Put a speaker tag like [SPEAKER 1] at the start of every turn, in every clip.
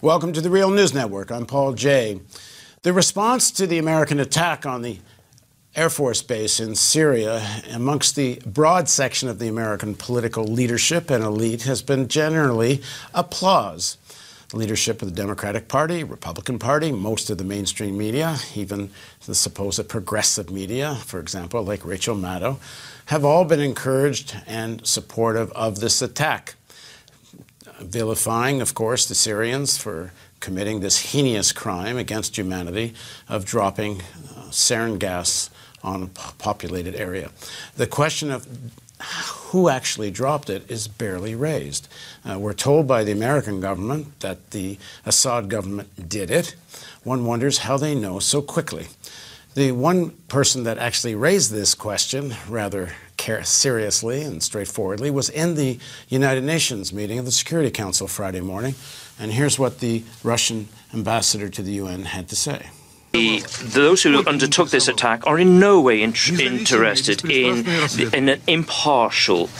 [SPEAKER 1] Welcome to the Real News Network. I'm Paul Jay. The response to the American attack on the Air Force base in Syria amongst the broad section of the American political leadership and elite has been generally applause. The leadership of the Democratic Party, Republican Party, most of the mainstream media, even the supposed progressive media, for example, like Rachel Maddow, have all been encouraged and supportive of this attack, vilifying, of course, the Syrians for committing this heinous crime against humanity of dropping sarin gas on a populated area. The question of who actually dropped it is barely raised. We're told by the American government that the Assad government did it. One wonders how they know so quickly. The one person that actually raised this question rather seriously and straightforwardly was in the United Nations meeting of the Security Council Friday morning. And here's what the Russian ambassador to the UN had to say.
[SPEAKER 2] Those who undertook this attack are in no way interested in an impartial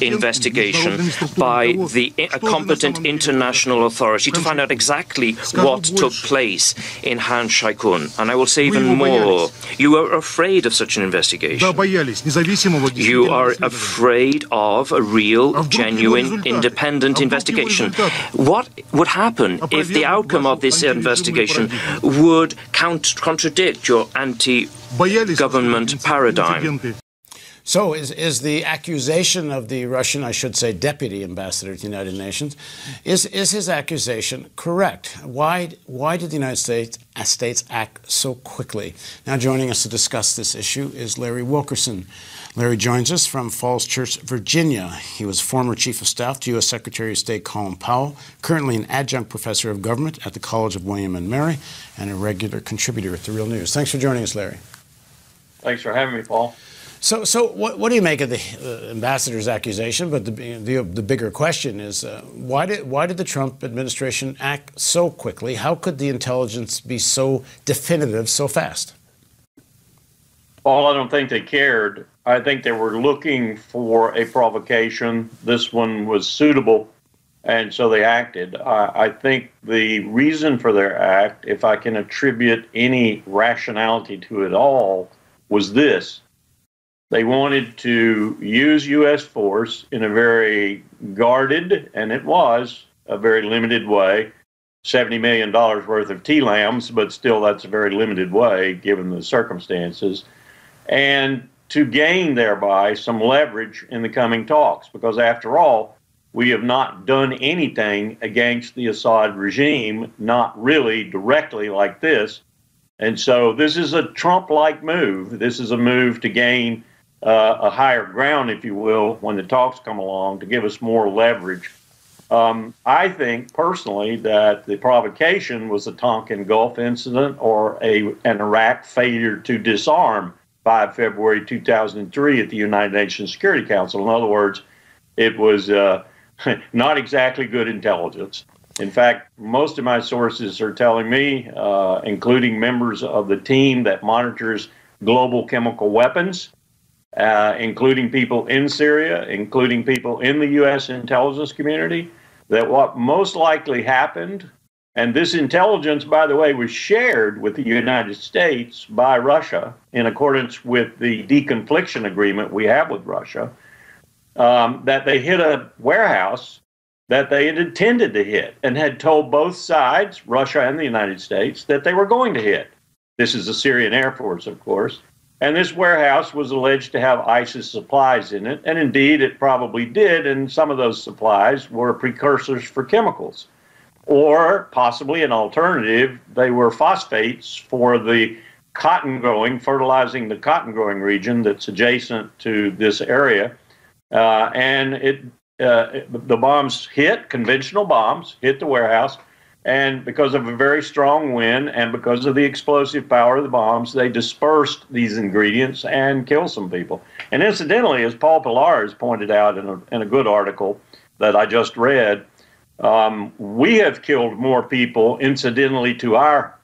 [SPEAKER 2] investigation by the competent international authority to find out exactly what took place in Han Shaikun. And I will say even more, you are afraid of such an investigation. You are afraid of a real, genuine, independent investigation. What would happen if the outcome of this investigation would contradict your anti-government paradigm?
[SPEAKER 1] So is the accusation of the Russian, I should say, deputy ambassador to the United Nations, is his accusation correct? Why did the United States act so quickly? Now joining us to discuss this issue is Larry Wilkerson. Larry joins us from Falls Church, Virginia. He was former Chief of Staff to U.S. Secretary of State Colin Powell, currently an adjunct professor of government at the College of William and Mary, and a regular contributor at The Real News. Thanks for joining us, Larry.
[SPEAKER 3] Thanks for having me, Paul.
[SPEAKER 1] So what do you make of the ambassador's accusation? But the bigger question is, why did the Trump administration act so quickly? How could the intelligence be so definitive so fast?
[SPEAKER 3] Paul, I don't think they cared. I think they were looking for a provocation. This one was suitable, and so they acted. I think the reason for their act, if I can attribute any rationality to it all, was this. They wanted to use U.S. force in a very guarded, and it was a very limited way, $70 million worth of TLAMs, but still that's a very limited way given the circumstances, and to gain thereby some leverage in the coming talks, because after all, we have not done anything against the Assad regime, not really directly like this. And so this is a Trump-like move. This is a move to gain a higher ground, if you will, when the talks come along, to give us more leverage. I think personally that the provocation was a Tonkin Gulf incident or an Iraq failure to disarm 5 February 2003 at the United Nations Security Council. In other words, it was not exactly good intelligence. In fact, most of my sources are telling me, including members of the team that monitors global chemical weapons, including people in Syria, including people in the U.S. intelligence community, that what most likely happened, and this intelligence, by the way, was shared with the United States by Russia in accordance with the deconfliction agreement we have with Russia, that they hit a warehouse that they had intended to hit and had told both sides, Russia and the United States, that they were going to hit. This is the Syrian Air Force, of course. And this warehouse was alleged to have ISIS supplies in it. And indeed, it probably did. And some of those supplies were precursors for chemicals. Or possibly an alternative, they were phosphates for the cotton growing, fertilizing the cotton growing region that's adjacent to this area. The bombs hit, conventional bombs, hit the warehouse. And because of a very strong wind and because of the explosive power of the bombs, they dispersed these ingredients and killed some people. And incidentally, as Paul Pilar has pointed out in a good article that I just read, we have killed more people incidentally to our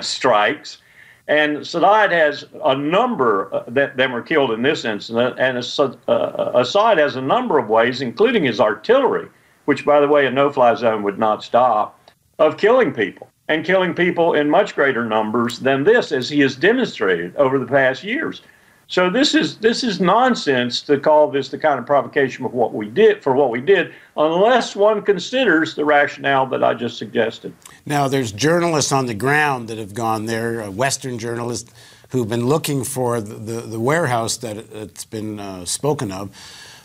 [SPEAKER 3] strikes. And Assad has a number that were killed in this incident. And Assad has a number of ways, including his artillery, which, by the way, a no-fly zone would not stop. of killing people, and killing people in much greater numbers than this, as he has demonstrated over the past years. So this is nonsense to call this the kind of provocation of what we did, unless one considers the rationale that I just suggested.
[SPEAKER 1] Now, there's journalists on the ground that have gone there, Western journalists who've been looking for the warehouse that it's been spoken of.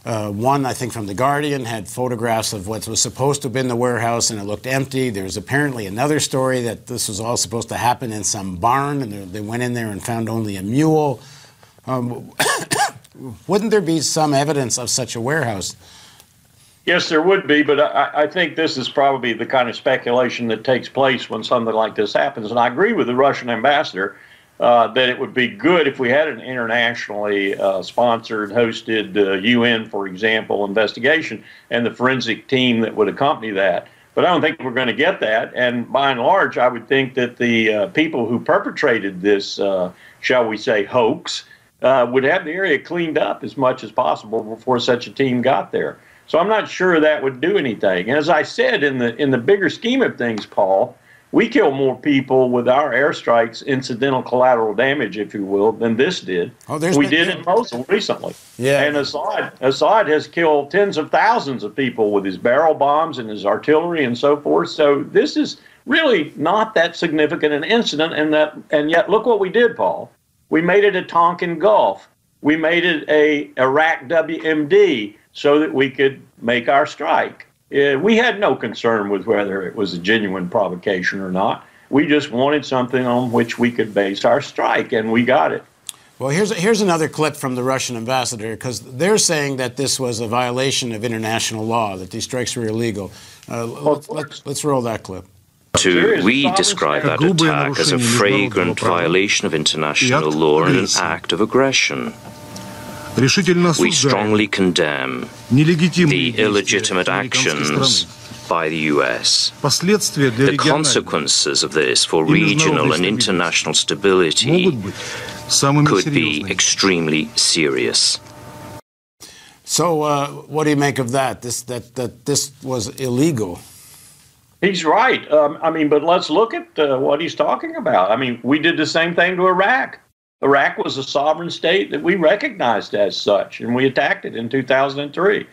[SPEAKER 1] One, I think, from The Guardian had photographs of what was supposed to have been the warehouse, and it looked empty. There's apparently another story that this was all supposed to happen in some barn, and they went in there and found only a mule. Wouldn't there be some evidence of such a warehouse?
[SPEAKER 3] Yes, there would be, but I think this is probably the kind of speculation that takes place when something like this happens. And I agree with the Russian ambassador that it would be good if we had an internationally sponsored, hosted UN, for example, investigation and the forensic team that would accompany that. But I don't think we're going to get that. And by and large, I would think that the people who perpetrated this, shall we say, hoax, would have the area cleaned up as much as possible before such a team got there. So I'm not sure that would do anything. And as I said, in the bigger scheme of things, Paul, we kill more people with our airstrikes, incidental collateral damage, if you will, than this did. We did in Mosul recently.
[SPEAKER 1] Yeah.
[SPEAKER 3] And Assad has killed tens of thousands of people with his barrel bombs and his artillery and so forth. So this is really not that significant an incident. And yet, look what we did, Paul. We made it a Tonkin Gulf. We made it a Iraq WMD so that we could make our strike. We had no concern with whether it was a genuine provocation or not. We just wanted something on which we could base our strike, and we got it.
[SPEAKER 1] Well, here's another clip from the Russian ambassador, because they're saying that this was a violation of international law, that these strikes were illegal. Let's roll that clip.
[SPEAKER 2] We describe that attack as a flagrant violation of international law and an act of aggression. We strongly condemn the illegitimate actions by the U.S. The consequences of this for regional and international stability could be extremely serious.
[SPEAKER 1] So what do you make of that? That this was illegal?
[SPEAKER 3] He's right. But let's look at what he's talking about. We did the same thing to Iraq. Iraq was a sovereign state that we recognized as such, and we attacked it in 2003.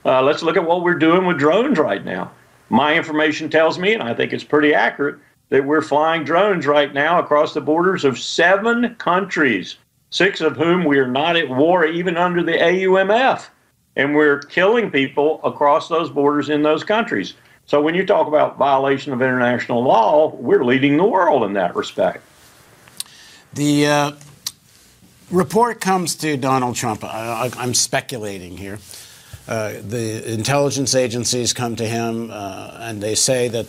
[SPEAKER 3] Let's look at what we're doing with drones right now. My information tells me, and I think it's pretty accurate, that we're flying drones right now across the borders of 7 countries, 6 of whom we are not at war even under the AUMF. And we're killing people across those borders in those countries. So when you talk about violation of international law, we're leading the world in that respect.
[SPEAKER 1] The report comes to Donald Trump. I'm speculating here. The intelligence agencies come to him and they say that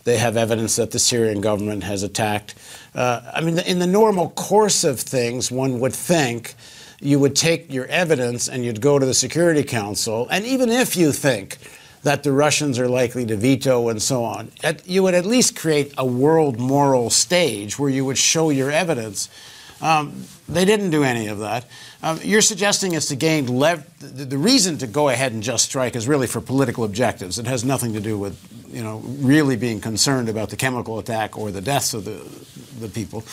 [SPEAKER 1] they have evidence that the Syrian government has attacked. In the normal course of things, one would think you would take your evidence and you'd go to the Security Council, and even if you think that the Russians are likely to veto and so on, you would at least create a world moral stage where you would show your evidence. They didn't do any of that. You're suggesting it's to gain the reason to go ahead and just strike is really for political objectives. It has nothing to do with, really being concerned about the chemical attack or the deaths of the people.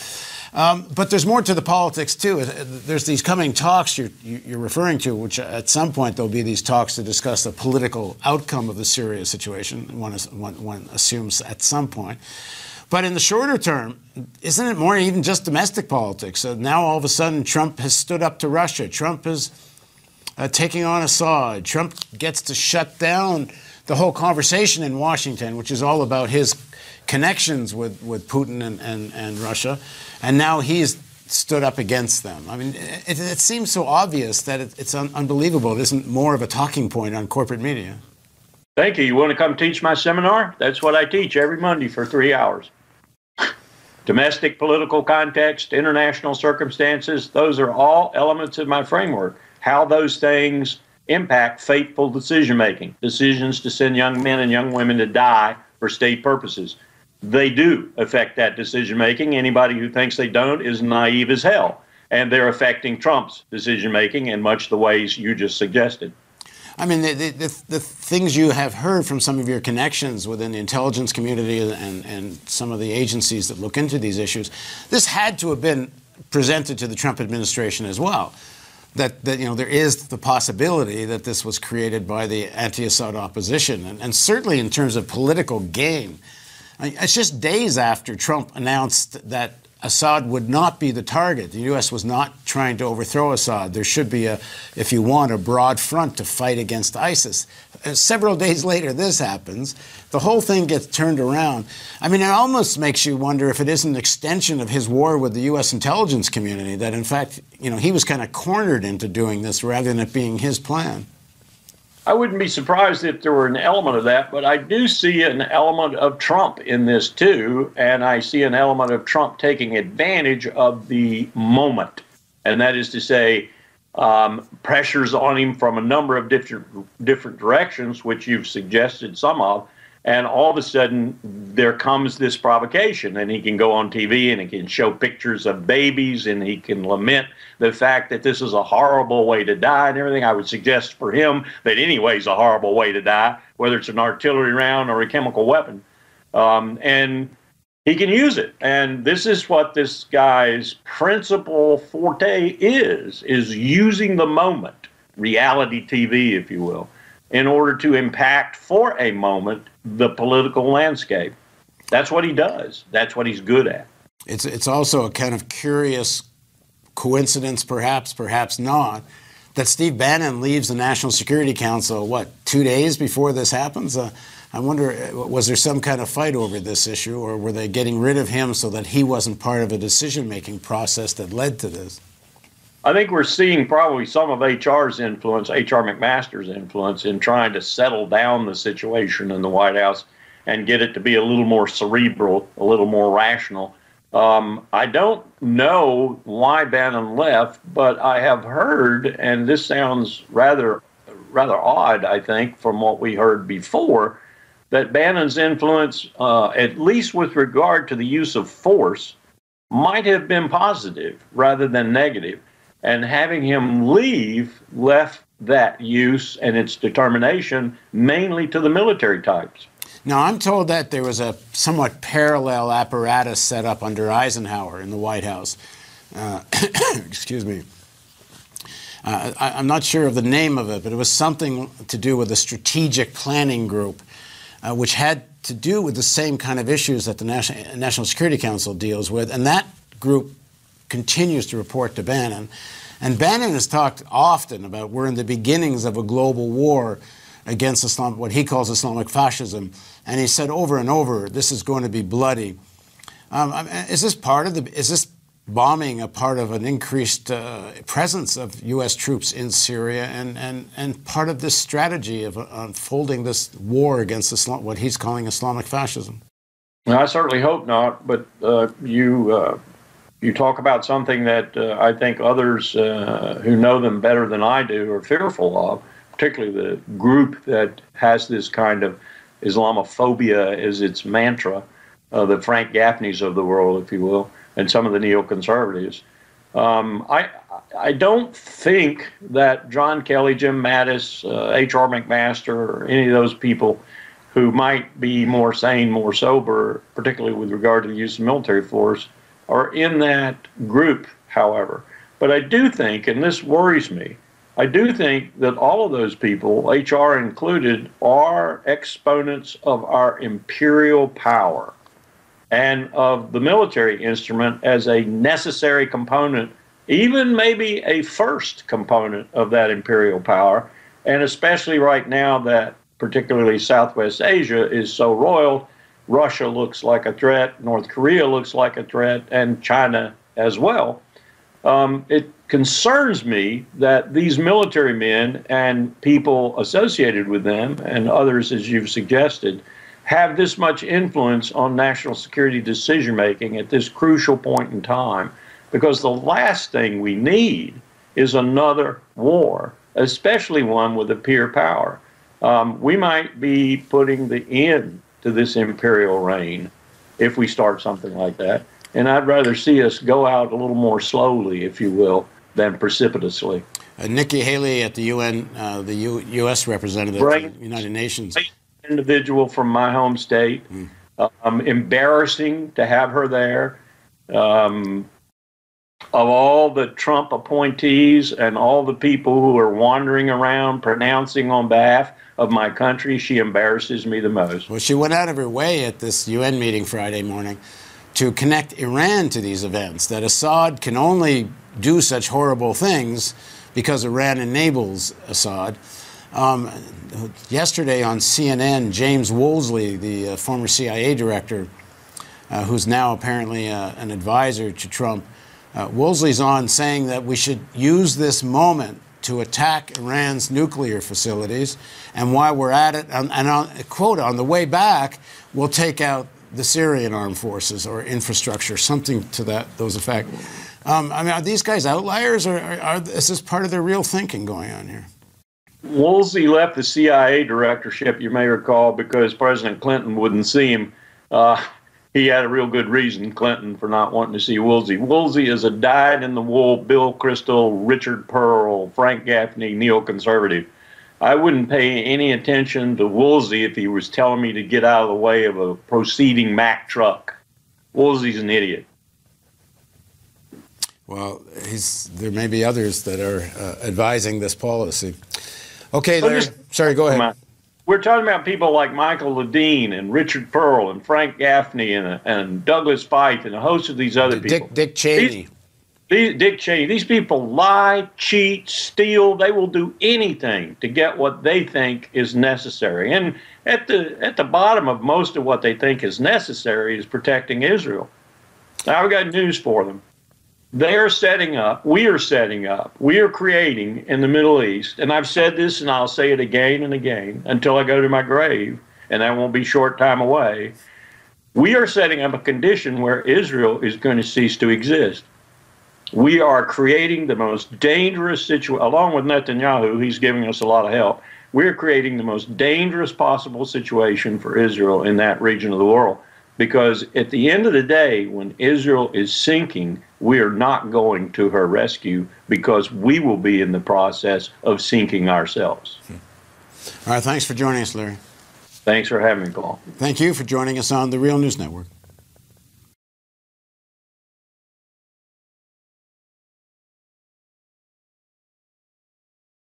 [SPEAKER 1] But there's more to the politics, too. There's these coming talks you're referring to, which at some point there'll be these talks to discuss the political outcome of the Syria situation, one assumes at some point. But in the shorter term, isn't it more even just domestic politics? Now all of a sudden Trump has stood up to Russia. Trump is taking on Assad. Trump gets to shut down the whole conversation in Washington, which is all about his connections with Putin and Russia. And now he's stood up against them. It seems so obvious that it's unbelievable. It isn't more of a talking point on corporate media.
[SPEAKER 3] Thank you. You want to come teach my seminar? That's what I teach every Monday for 3 hours. Domestic political context, international circumstances, those are all elements of my framework. How those things impact fateful decision-making, decisions to send young men and young women to die for state purposes. They do affect that decision-making. Anybody who thinks they don't is naive as hell. And they're affecting Trump's decision-making in much the ways you just suggested.
[SPEAKER 1] I mean, the things you have heard from some of your connections within the intelligence community and some of the agencies that look into these issues, this had to have been presented to the Trump administration as well. That there is the possibility that this was created by the anti-Assad opposition, and certainly in terms of political gain. It's just days after Trump announced that Assad would not be the target. The U.S. was not trying to overthrow Assad. There should be, if you want, a broad front to fight against ISIS. Several days later, this happens. The whole thing gets turned around. I mean, it almost makes you wonder if it isn't an extension of his war with the U.S. intelligence community, that, in fact, he was kind of cornered into doing this rather than it being his plan.
[SPEAKER 3] I wouldn't be surprised if there were an element of that, but I do see an element of Trump in this too, and I see an element of Trump taking advantage of the moment, and that is to say, pressures on him from a number of different directions, which you've suggested some of, and all of a sudden there comes this provocation, and he can go on TV and he can show pictures of babies, and he can lament the fact that this is a horrible way to die and everything. I would suggest for him that anyway is a horrible way to die, whether it's an artillery round or a chemical weapon. And he can use it. And this is what this guy's principal forte is using the moment, reality TV, if you will, in order to impact for a moment the political landscape. That's what he does. That's what he's good at.
[SPEAKER 1] It's also a kind of curious coincidence, perhaps not, that Steve Bannon leaves the National Security Council, 2 days before this happens? I wonder, was there some kind of fight over this issue, or were they getting rid of him so that he wasn't part of a decision-making process that led to this?
[SPEAKER 3] I think we're seeing probably some of HR's influence, HR McMaster's influence, in trying to settle down the situation in the White House and get it to be a little more cerebral, a little more rational. I don't know why Bannon left, but I have heard, and this sounds rather odd, I think, from what we heard before, that Bannon's influence, at least with regard to the use of force, might have been positive rather than negative. And having him leave left that use and its determination mainly to the military types.
[SPEAKER 1] Now, I'm told that there was a somewhat parallel apparatus set up under Eisenhower in the White House. Excuse me. I'm not sure of the name of it, but it was something to do with a strategic planning group, which had to do with the same kind of issues that the National Security Council deals with. And that group continues to report to Bannon. And Bannon has talked often about we're in the beginnings of a global war against Islam, what he calls Islamic fascism. And he said over and over, this is going to be bloody. Is this bombing a part of an increased presence of U.S. troops in Syria and part of this strategy of unfolding this war against Islam, what he's calling Islamic fascism?
[SPEAKER 3] Well, I certainly hope not, but you talk about something that I think others who know them better than I do are fearful of, particularly the group that has this kind of Islamophobia as its mantra, the Frank Gaffneys of the world, if you will, and some of the neoconservatives. I don't think that John Kelly, Jim Mattis, H.R. McMaster, or any of those people who might be more sane, more sober, particularly with regard to the use of military force, are in that group, however. But I do think, and this worries me, I do think that all of those people, HR included, are exponents of our imperial power and of the military instrument as a necessary component, even maybe a first component of that imperial power. And especially right now that particularly Southwest Asia is so roiled, Russia looks like a threat, North Korea looks like a threat, and China as well. It concerns me that these military men and people associated with them, and others, as you've suggested, have this much influence on national security decision-making at this crucial point in time, because the last thing we need is another war, especially one with a peer power. We might be putting the end to this imperial reign if we start something like that. And I'd rather see us go out a little more slowly, if you will, than precipitously.
[SPEAKER 1] Nikki Haley at the UN, the U.S. representative to the United Nations.
[SPEAKER 3] Individual from my home state. Embarrassing to have her there. Of all the Trump appointees and all the people who are wandering around pronouncing on behalf of my country, she embarrasses me the most.
[SPEAKER 1] Well, she went out of her way at this UN meeting Friday morning to connect Iran to these events, that Assad can only do such horrible things because Iran enables Assad. Yesterday on CNN, James Woolsey, the former CIA director, who's now apparently an advisor to Trump, Woolsey's on saying that we should use this moment to attack Iran's nuclear facilities, and while we're at it, and on, quote, on the way back, we'll take out the Syrian armed forces or infrastructure, something to those effect. I mean, are these guys outliers, or is this part of their real thinking going on here?
[SPEAKER 3] Woolsey left the CIA directorship, you may recall, because President Clinton wouldn't see him. He had a real good reason, Clinton, for not wanting to see Woolsey. Woolsey is a dyed-in-the-wool Bill Kristol, Richard Pearl, Frank Gaffney neoconservative. I wouldn't pay any attention to Woolsey if he was telling me to get out of the way of a proceeding Mack truck. Woolsey's an idiot.
[SPEAKER 1] Well, there may be others that are advising this policy. Okay, Larry. Sorry, go ahead.
[SPEAKER 3] We're talking about people like Michael Ledeen and Richard Pearl and Frank Gaffney and Douglas Feith and a host of these other people.
[SPEAKER 1] Dick Cheney.
[SPEAKER 3] Dick Cheney. These people lie, cheat, steal. They will do anything to get what they think is necessary. And at the bottom of most of what they think is necessary is protecting Israel. Now, I've got news for them. We are setting up, we are creating in the Middle East, and I've said this and I'll say it again and again until I go to my grave, and that won't be a short time away. We are setting up a condition where Israel is going to cease to exist. We are creating the most dangerous situation, along with Netanyahu, he's giving us a lot of help. We're creating the most dangerous possible situation for Israel in that region of the world. Because at the end of the day, when Israel is sinking, we are not going to her rescue because we will be in the process of sinking ourselves.
[SPEAKER 1] All right, thanks for joining us, Larry.
[SPEAKER 3] Thanks for having me, Paul.
[SPEAKER 1] Thank you for joining us on the Real News Network.